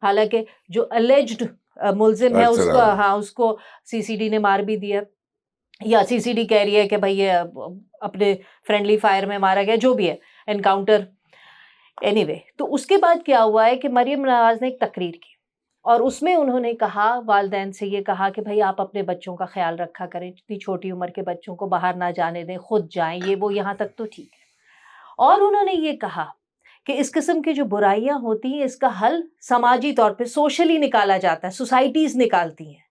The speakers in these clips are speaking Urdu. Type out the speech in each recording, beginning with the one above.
حالانکہ جو اللیجڈ ملزم ہے اس کو اس کو سی سی ڈی نے مار بھی دیا, یا سی سی ڈی کہہ رہی ہے کہ بھائی یہ اپنے فرینڈلی فائر میں مارا گیا, جو بھی ہے انکاؤنٹر. اینی وے, تو اس کے بعد کیا ہوا ہے کہ مریم نواز نے ایک تقریر کی اور اس میں انہوں نے کہا, والدین سے یہ کہا کہ بھائی آپ اپنے بچوں کا خیال رکھا کریں, اتنی چھوٹی عمر کے بچوں کو باہر نہ جانے دیں, خود جائیں, یہ وہ یہاں تک تو ٹھیک ہے. اور انہوں نے یہ کہا کہ اس قسم کی جو برائیاں ہوتی ہیں اس کا حل سماجی طور پہ سوشلی نکالا جاتا ہے, سوسائٹیز نکالتی ہیں.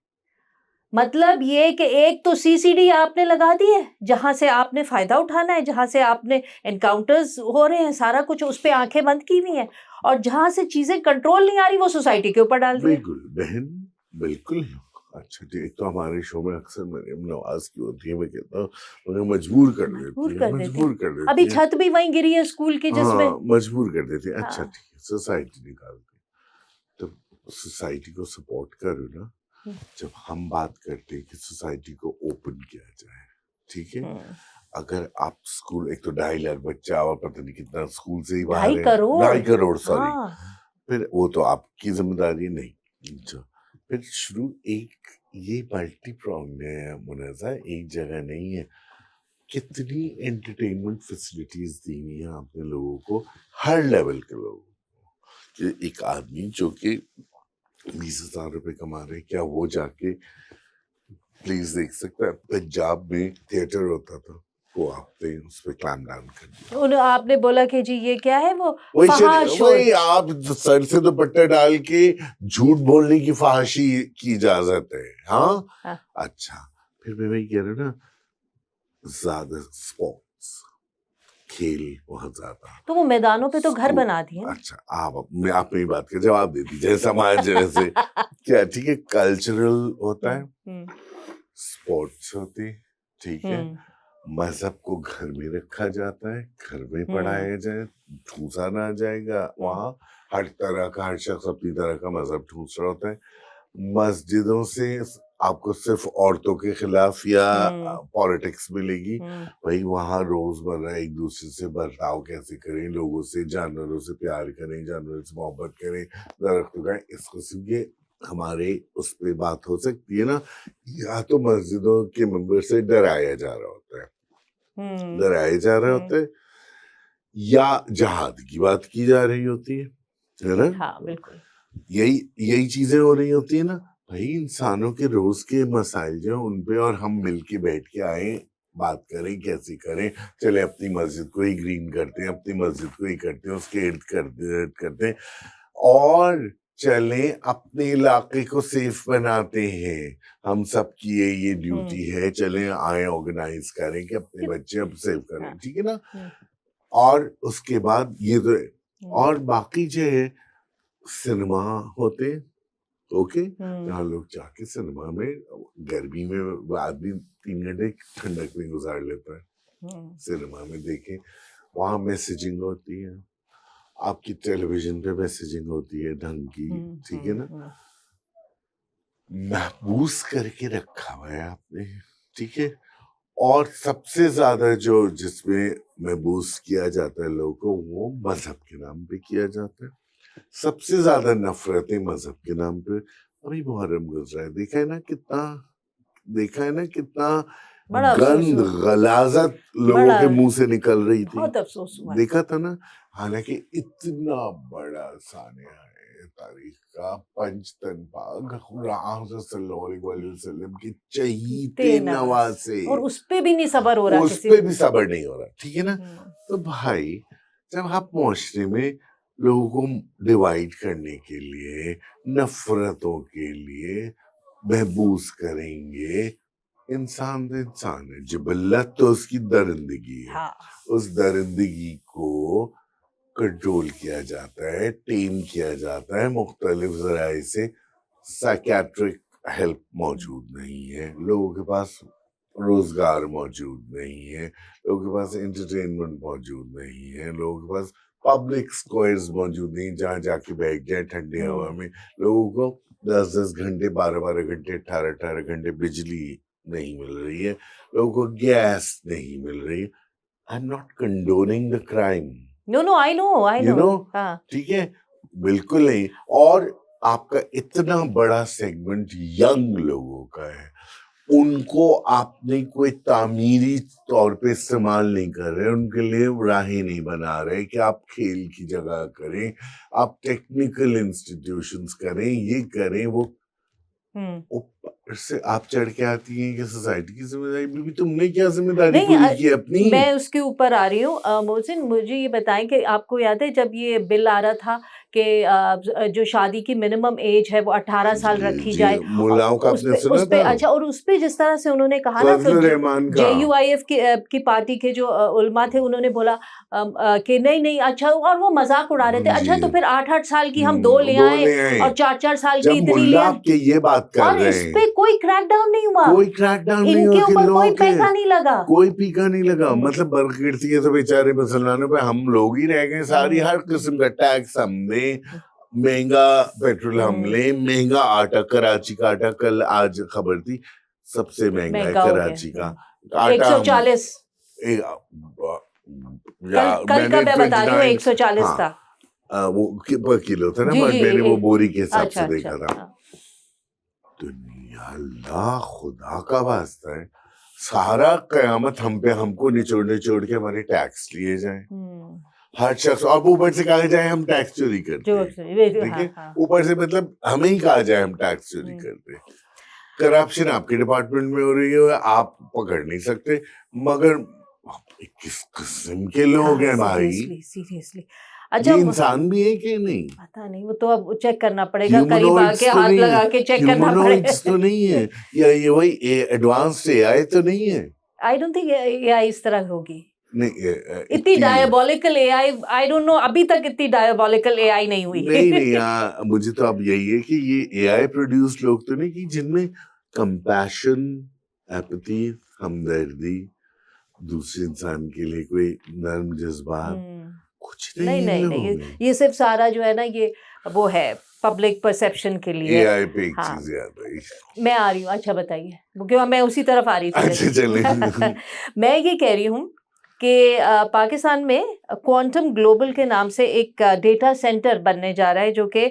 مطلب یہ کہ ایک تو سی سی ڈی آپ نے لگا دی ہے جہاں سے آپ نے فائدہ اٹھانا ہے, جہاں سے آپ نے انکاؤنٹرز ہو رہے ہیں, سارا کچھ اس پہ آنکھیں بند کی ہوئی ہیں, اور جہاں سے چیزیں کنٹرول نہیں آ رہی وہ سوسائٹی کے اوپر ڈال دی. بالکل بہن, بالکل. اچھا جی, ایک تو ہمارے شو میں اکثر مریم نواز کی ہوتی ہے, میں کہتا ہوں انہیں مجبور کر دیتی ہے, مجبور کر دیتی ہے. ابھی چھت بھی وہیں گری ہے اسکول کی جس میں, مجبور کر دیتی ہے. اچھا ٹھیک ہے, سوسائٹی نکالتی, تو سوسائٹی کو سپورٹ کرو نا. جب ہم بات کرتے ہیں کہ سوسائٹی کو اوپن کیا جائے, ٹھیک ہے, اگر آپ اسکول, ایک تو 2.5 لاکھ بچہ اور پتہ نہیں کتنا اسکول سے ہی باہر ہے, 2.5 کروڑ سوری, پھر وہ تو آپ کی ذمہ داری نہیں. پھر شروع ایک یہ ملٹی پرونگ ہے منازع, ایک جگہ نہیں ہے. کتنی انٹرٹینمنٹ فیسلٹیز دی ہوئی ہیں آپ نے لوگوں کو, ہر لیول کے لوگوں کو, کہ ایک آدمی جو کہ 20,000 روپے کما رہے, کیا وہ جا کے پلیز دیکھ سکتا ہے؟ پنجاب میں تھیٹر ہوتا تھا, وہ آپ نے اس پہ کلیم ڈاؤن کر دیا. آپ نے بولا کہ جی یہ کیا ہے, وہ وہی آپ سر سے دوپٹہ ڈال کے جھوٹ بولنے کی فحاشی کی اجازت ہے. ہاں اچھا, پھر میں وہی کہہ رہا ہوں نا, زیادہ اسپورٹس کھیل بہت زیادہ, تو وہ میدانوں پہ تو گھر بنا دیے. اچھا آپ میری بات کا جواب دے دیجیے, سماج جیسے کیا ٹھیک ہے, کلچرل ہوتا ہے, اسپورٹس ہوتی, ٹھیک ہے, مذہب کو گھر میں رکھا جاتا ہے, گھر میں پڑھایا جائے, ٹھوسا نہ جائے گا وہاں. ہر طرح کا, ہر شخص اپنی طرح کا مذہب ٹھوس رہا ہوتا ہے. مسجدوں سے آپ کو صرف عورتوں کے خلاف یا پالیٹکس ملے گی, بھائی وہاں روز مرہ ایک دوسرے سے برتاؤ کیسے کریں, لوگوں سے, جانوروں سے پیار کریں, جانوروں سے محبت کریں, درخت اگائیں, اس قسم کے ہمارے اس پہ بات ہو سکتی ہے نا. یا تو مسجدوں کے ممبر سے ڈرایا جا رہا ہوتا ہے, ڈرائے جا رہے ہوتے ہیں, یا جہاد کی بات کی جا رہی ہوتی ہے نا. ہاں بالکل, یہی چیزیں ہو رہی ہوتی ہیں نا. بھائی انسانوں کے روز کے مسائل جو ہیں ان پہ, اور ہم مل کے بیٹھ کے آئیں, بات کریں, کیسے کریں, چلے اپنی مسجد کو ہی گرین کرتے ہیں, اپنی مسجد کو ہی کرتے ہیں, اس کے ارد کرتے ہیں, اور چلیں اپنے علاقے کو سیف بناتے ہیں. ہم سب کی یہ ڈیوٹی ہے, چلیں آئیں آرگنائز کریں کہ اپنے بچے اب سیف کریں, ٹھیک ہے نا. اور اس کے بعد یہ تو, اور باقی جو ہے سنیما ہوتے, اوکے, جہاں لوگ جا کے سنیما میں, گرمی میں آدمی 3 گھنٹے ٹھنڈک میں گزار لیتا ہے, سنیما میں دیکھیں, وہاں میسیجنگ ہوتی ہے, آپ کی ٹیلی ویژن پہ میسیجنگ ہوتی ہے ڈھنگ کی, ٹھیک ہے نا, محبوس کر کے رکھا ہوا ہے آپ نے, ٹھیک ہے. اور سب سے زیادہ جو جس میں محبوس کیا جاتا ہے لوگوں کو, وہ مذہب کے نام پہ کیا جاتا ہے. سب سے زیادہ نفرتیں مذہب کے نام پہ. ابھی محرم گزرا ہے, دیکھا ہے نا کتنا گند غلاظت لوگوں کے منہ سے نکل رہی تھی, دیکھا تھا نا. حالانکہ اتنا بڑا سانحہ ہے تاریخ کا, پنجتن پاک حضرت صلی اللہ علیہ وسلم کی چہیتے نواسے, اور اس پہ بھی نہیں صبر ہو رہا, اس پہ بھی صبر نہیں ہو رہا, ٹھیک ہے نا. تو بھائی جب آپ معاشرے میں لوگوں کو ڈیوائڈ کرنے کے لیے, نفرتوں کے لیے محبوس کریں گے, انسان تو انسان ہے, جبلت تو اس کی درندگی ہے, اس درندگی کو کنٹرول کیا جاتا ہے, ٹیم کیا جاتا ہے مختلف ذرائع سے. سائیکیٹرک ہیلپ موجود نہیں ہے, لوگوں کے پاس روزگار موجود نہیں ہے, لوگوں کے پاس انٹرٹینمنٹ موجود نہیں ہے, لوگوں کے پاس پبلک اسکوائرز موجود نہیں جہاں جا کے بیٹھ جائیں ٹھنڈی ہوا میں. لوگوں کو 10 گھنٹے 12 گھنٹے 18 گھنٹے بجلی نہیں مل رہی ہے, لوگوں کو گیس نہیں مل رہی. I am not condoning the crime, No, I know. ٹھیک ہے, بالکل نہیں. اور آپ کا اتنا بڑا سیگمنٹ ینگ لوگوں کا ہے, ان کو آپ نے کوئی تعمیری طور پہ استعمال نہیں کر رہے, ان کے لیے راہیں نہیں بنا رہے کہ آپ کھیل کی جگہ کریں, آپ ٹیکنیکل انسٹیٹیوشنز کریں, یہ کریں وہ. اوپر سے آپ چڑھ کے آتی ہیں کہ سوسائٹی کی ذمہ داری بھی تم نے کیا ذمہ داری پوری کی اپنی. میں اس کے اوپر آ رہی ہوں. محسن مجھے یہ بتائیں کہ آپ کو یاد ہے جب یہ بل آ رہا تھا کہ جو شادی کی منیمم ایج ہے وہ 18 سال رکھی جائے, ملاؤں کا آپ نے سنا تھا, اچھا, اور اس پہ جس طرح سے انہوں نے کہا نا, JUIF کی پارٹی کے جو علماء تھے انہوں نے بولا کہ نہیں اچھا, اور وہ مذاق اڑا رہے تھے, اچھا تو پھر 8 سال کی ہم 2 لے آئیں اور 4 سال کی اتنی لے آئیں, یہ بات کر رہے ہیں, اور اس پہ کوئی کریک ڈاؤن نہیں ہوا, کوئی کریک ڈاؤن نہیں ان کے ہوا, اوپر کوئی پیسہ نہیں لگا, کوئی پیکا نہیں لگا. مطلب برگرتی ہے تو بیچارے مسلمانوں پہ ہم لوگ ہی رہ گئے ساری, ہر قسم کا ٹیکس ہم نے, مہنگا پیٹرول ہم لیں, مہنگا آٹا, کراچی کا آٹا کل آج خبر تھی سب سے مہنگا ہے کراچی کا آٹا, 140 کل کا میں بتا رہی ہوں 140 تھا وہ کلو تھا نا, میں نے وہ بوری کے حساب سے دیکھا تھا. دنیا اللہ خدا کا واسطہ ہے, سارا قیامت ہم پہ, ہم کو نچوڑ کے ہمارے ٹیکس لیے جائیں ہر شخص, اور اوپر سے کہا جائے ہم ٹیکس چوری کرتے ہیں, ٹھیک ہے, اوپر سے مطلب ہمیں ہی کہا جائے ہم ٹیکس چوری کرتے ہیں. کرپشن آپ کے ڈپارٹمنٹ میں ہو رہی ہے, آپ پکڑ نہیں سکتے, مگر کس قسم کے لوگ ہیں بھائی, سیریسلی. یہ انسان بھی ہے کہ نہیں پتا نہیں, وہ تو اب چیک کرنا پڑے گا, قریب آ کے ہاتھ لگا کے چیک کرنا پڑے گا. تو نہیں ہے, یا یہ وہی ایڈوانس AI تو نہیں ہے. آئی ڈونٹ تھنک AI اس طرح ہوگی, اتنی ڈائبولیکل AI, آئی ڈونٹ نو, ابھی تک اتنی ڈائبولیکل AI نہیں ہوئی. نہیں, مجھے تو اب یہی ہے کہ یہ AI پروڈیوس لوگ تو نہیں, کہ جن میں کمپیشن, ایپتھی, ہمدردی, دوسرے انسان کے لیے کوئی نرم جذبات کچھ نہیں, یہ صرف سارا جو ہے نا یہ وہ ہے پبلک پرسیپشن کے لیے. AI پہ ایک چیز یاد آئی, میں آ رہی ہوں, اچھا بتائیے, کیونکہ میں اسی طرف آ رہی تھی. میں یہ کہہ رہی ہوں کہ پاکستان میں کوانٹم گلوبل کے نام سے ایک ڈیٹا سینٹر بننے جا رہا ہے جو کہ